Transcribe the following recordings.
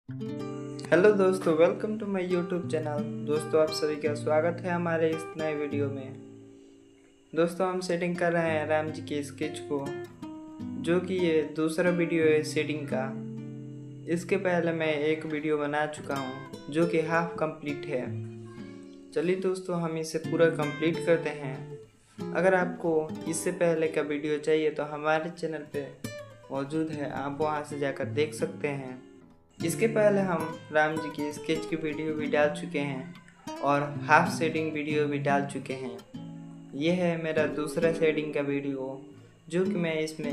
Hello दोस्तों, welcome to my YouTube channel. दोस्तों, आप सभी का स्वागत है हमारे इस नए वीडियो में। दोस्तों, हम सेटिंग कर रहे हैं राम जी के स्केच को, जो कि ये दूसरा वीडियो है सेटिंग का। इसके पहले मैं एक वीडियो बना चुका हूँ जो कि हाफ कंप्लीट है। चलिए दोस्तों, हम इसे पूरा कंप्लीट करते हैं। अगर आपको इससे पहले का वीडियो चाहिए तो हमारे चैनल पे मौजूद है, आप वहाँ से जाकर देख सकते हैं। इसके पहले हम राम जी की स्केच की वीडियो भी डाल चुके हैं और हाफ शेडिंग वीडियो भी डाल चुके हैं। यह है मेरा दूसरा शेडिंग का वीडियो, जो कि मैं इसमें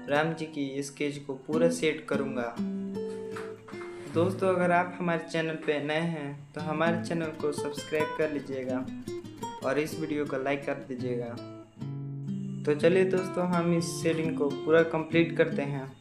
राम जी की स्केच को पूरा सेट करूँगा। दोस्तों, अगर आप हमारे चैनल पे नए हैं तो हमारे चैनल को सब्सक्राइब कर लीजिएगा और इस वीडियो को लाइक कर दीजिएगा। तो चलिए दोस्तों, हम इस शेडिंग को पूरा कंप्लीट करते हैं।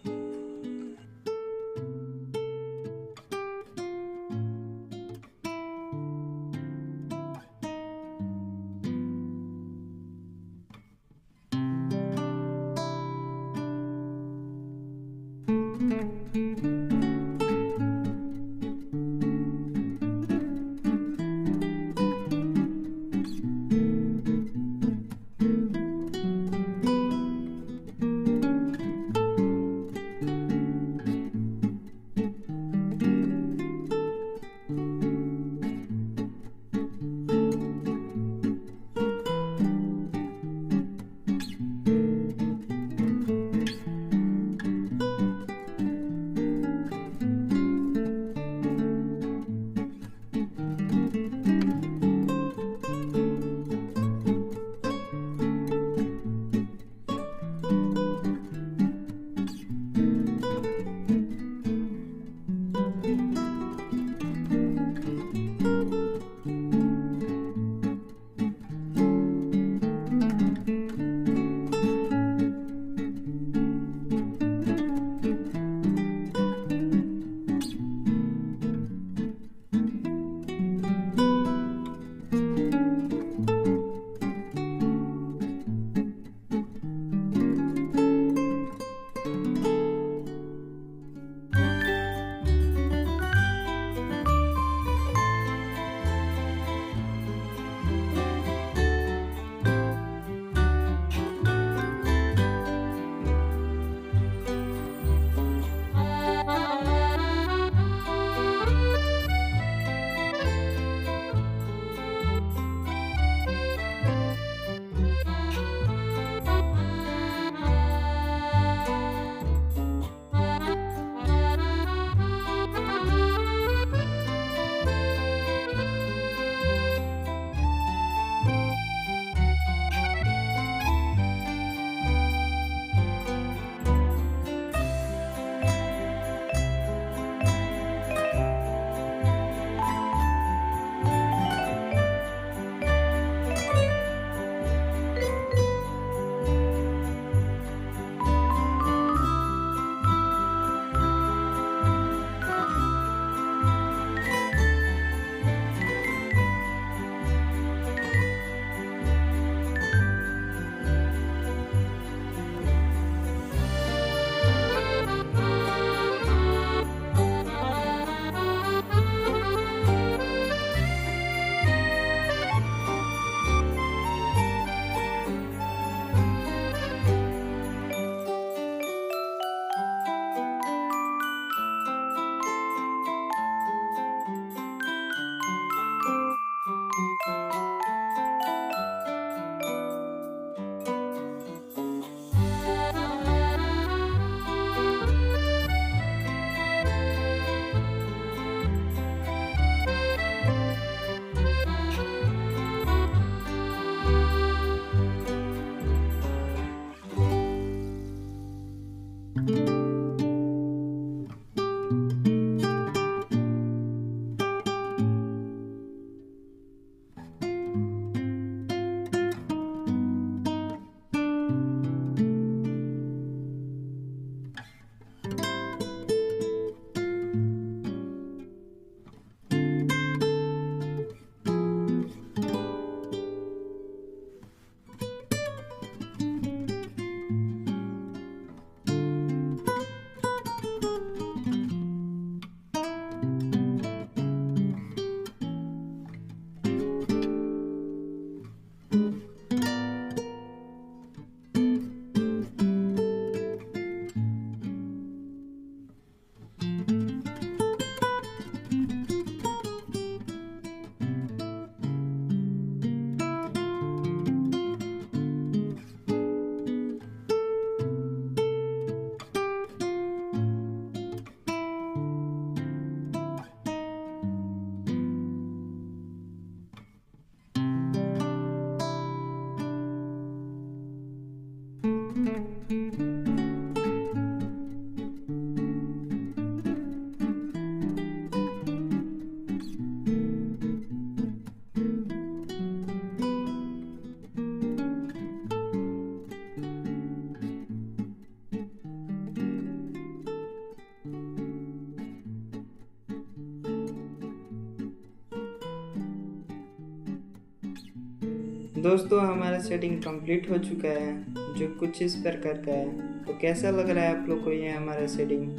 दोस्तों हमारा सेटिंग कंप्लीट हो चुका है, जो कुछ इस प्रकार का है। तो कैसा लग रहा है आप लोग को ये हमारा सेटिंग?